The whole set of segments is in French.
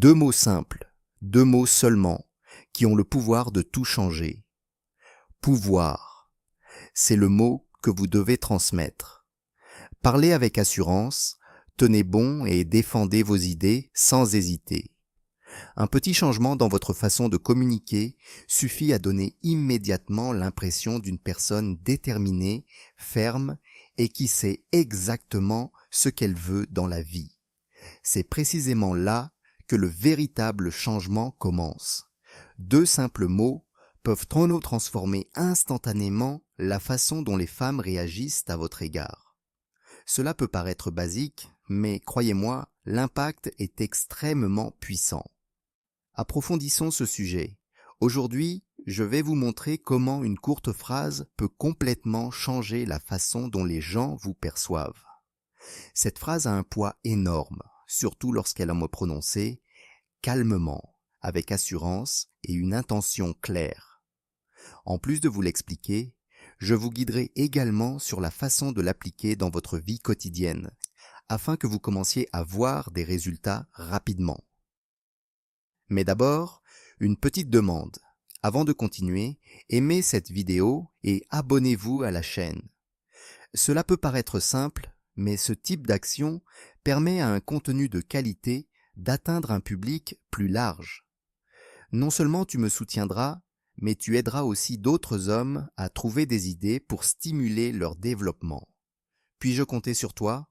Deux mots simples, deux mots seulement, qui ont le pouvoir de tout changer. Pouvoir, c'est le mot que vous devez transmettre. Parlez avec assurance, tenez bon et défendez vos idées sans hésiter. Un petit changement dans votre façon de communiquer suffit à donner immédiatement l'impression d'une personne déterminée, ferme et qui sait exactement ce qu'elle veut dans la vie. C'est précisément là que le véritable changement commence. Deux simples mots peuvent transformer instantanément la façon dont les femmes réagissent à votre égard. Cela peut paraître basique, mais croyez-moi, l'impact est extrêmement puissant. Approfondissons ce sujet. Aujourd'hui, je vais vous montrer comment une courte phrase peut complètement changer la façon dont les gens vous perçoivent. Cette phrase a un poids énorme, surtout lorsqu'elle est prononcée calmement, avec assurance et une intention claire. En plus de vous l'expliquer, je vous guiderai également sur la façon de l'appliquer dans votre vie quotidienne, afin que vous commenciez à voir des résultats rapidement. Mais d'abord, une petite demande. Avant de continuer, aimez cette vidéo et abonnez-vous à la chaîne. Cela peut paraître simple, mais ce type d'action permet à un contenu de qualité d'atteindre un public plus large. Non seulement tu me soutiendras, mais tu aideras aussi d'autres hommes à trouver des idées pour stimuler leur développement. Puis-je compter sur toi?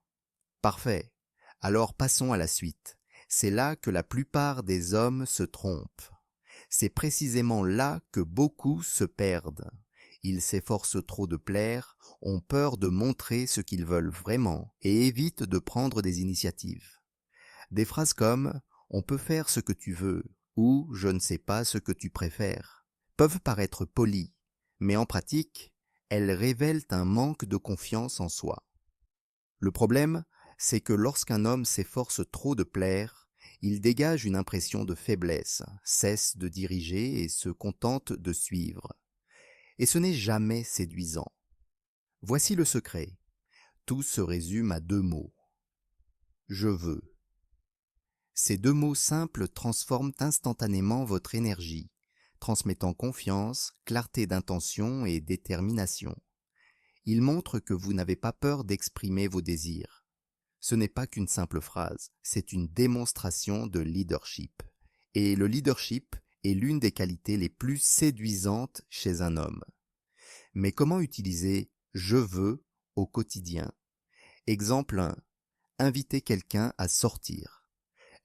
Parfait. Alors passons à la suite. C'est là que la plupart des hommes se trompent. C'est précisément là que beaucoup se perdent. Ils s'efforcent trop de plaire, ont peur de montrer ce qu'ils veulent vraiment et évitent de prendre des initiatives. Des phrases comme « on peut faire ce que tu veux » ou « je ne sais pas ce que tu préfères » peuvent paraître polies, mais en pratique, elles révèlent un manque de confiance en soi. Le problème, c'est que lorsqu'un homme s'efforce trop de plaire, il dégage une impression de faiblesse, cesse de diriger et se contente de suivre. Et ce n'est jamais séduisant. Voici le secret. Tout se résume à deux mots. Je veux. Ces deux mots simples transforment instantanément votre énergie, transmettant confiance, clarté d'intention et détermination. Ils montrent que vous n'avez pas peur d'exprimer vos désirs. Ce n'est pas qu'une simple phrase, c'est une démonstration de leadership. Et le leadership est l'une des qualités les plus séduisantes chez un homme. Mais comment utiliser « je veux » au quotidien? Exemple 1. Inviter quelqu'un à sortir.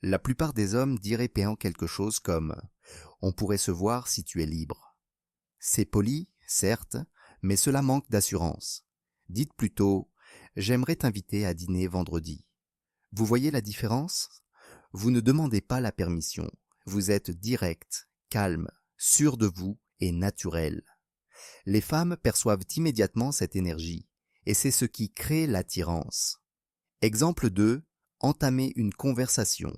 La plupart des hommes diraient quelque chose comme « on pourrait se voir si tu es libre ». C'est poli, certes, mais cela manque d'assurance. Dites plutôt « j'aimerais t'inviter à dîner vendredi ». Vous voyez la différence? Vous ne demandez pas la permission, vous êtes direct, calme, sûr de vous et naturel. Les femmes perçoivent immédiatement cette énergie, et c'est ce qui crée l'attirance. Exemple 2, entamer une conversation.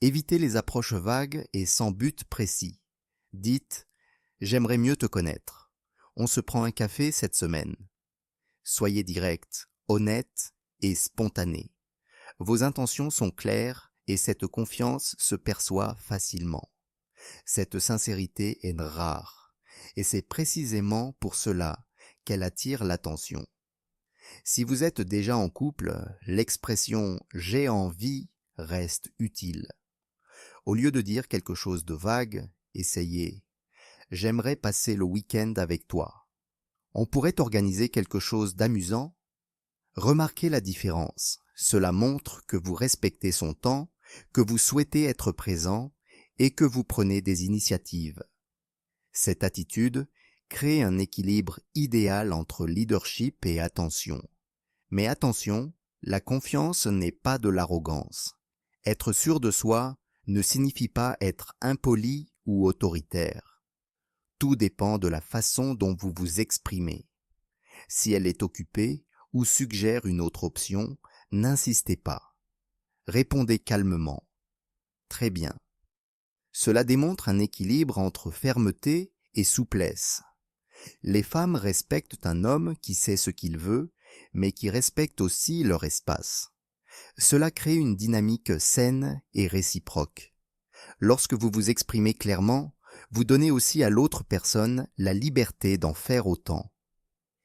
Évitez les approches vagues et sans but précis. Dites « j'aimerais mieux te connaître. On se prend un café cette semaine ». Soyez direct, honnête et spontané. Vos intentions sont claires et cette confiance se perçoit facilement. Cette sincérité est rare, et c'est précisément pour cela qu'elle attire l'attention. Si vous êtes déjà en couple, l'expression « j'ai envie » reste utile. Au lieu de dire quelque chose de vague, essayez « j'aimerais passer le week-end avec toi ». On pourrait organiser quelque chose d'amusant. Remarquez la différence. Cela montre que vous respectez son temps, que vous souhaitez être présent et que vous prenez des initiatives. Cette attitude crée un équilibre idéal entre leadership et attention. Mais attention, la confiance n'est pas de l'arrogance. Être sûr de soi ne signifie pas être impoli ou autoritaire. Tout dépend de la façon dont vous vous exprimez. Si elle est occupée ou suggère une autre option, n'insistez pas. Répondez calmement. Très bien. Cela démontre un équilibre entre fermeté et souplesse. Les femmes respectent un homme qui sait ce qu'il veut, mais qui respecte aussi leur espace. Cela crée une dynamique saine et réciproque. Lorsque vous vous exprimez clairement, vous donnez aussi à l'autre personne la liberté d'en faire autant.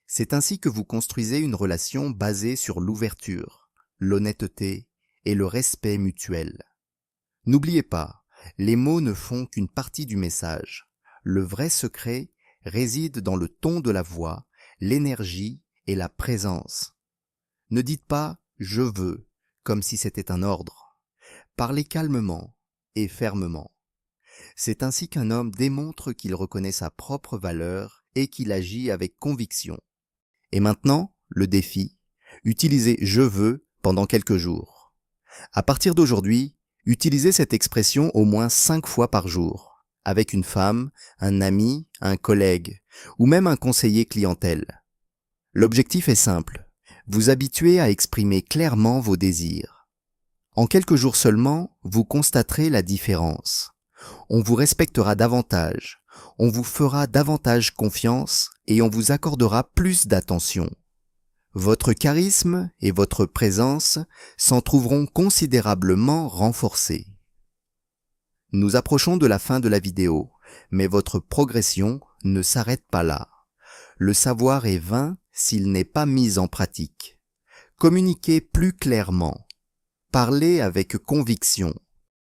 C'est ainsi que vous construisez une relation basée sur l'ouverture, l'honnêteté et le respect mutuel. N'oubliez pas, les mots ne font qu'une partie du message. Le vrai secret réside dans le ton de la voix, l'énergie et la présence. Ne dites pas « je veux » comme si c'était un ordre. Parlez calmement et fermement. C'est ainsi qu'un homme démontre qu'il reconnaît sa propre valeur et qu'il agit avec conviction. Et maintenant, le défi, utilisez « je veux » pendant quelques jours. À partir d'aujourd'hui, utilisez cette expression au moins 5 fois par jour, avec une femme, un ami, un collègue, ou même un conseiller clientèle. L'objectif est simple, vous habituer à exprimer clairement vos désirs. En quelques jours seulement, vous constaterez la différence. On vous respectera davantage, on vous fera davantage confiance et on vous accordera plus d'attention. Votre charisme et votre présence s'en trouveront considérablement renforcés. Nous approchons de la fin de la vidéo, mais votre progression ne s'arrête pas là. Le savoir est vain s'il n'est pas mis en pratique. Communiquez plus clairement. Parlez avec conviction.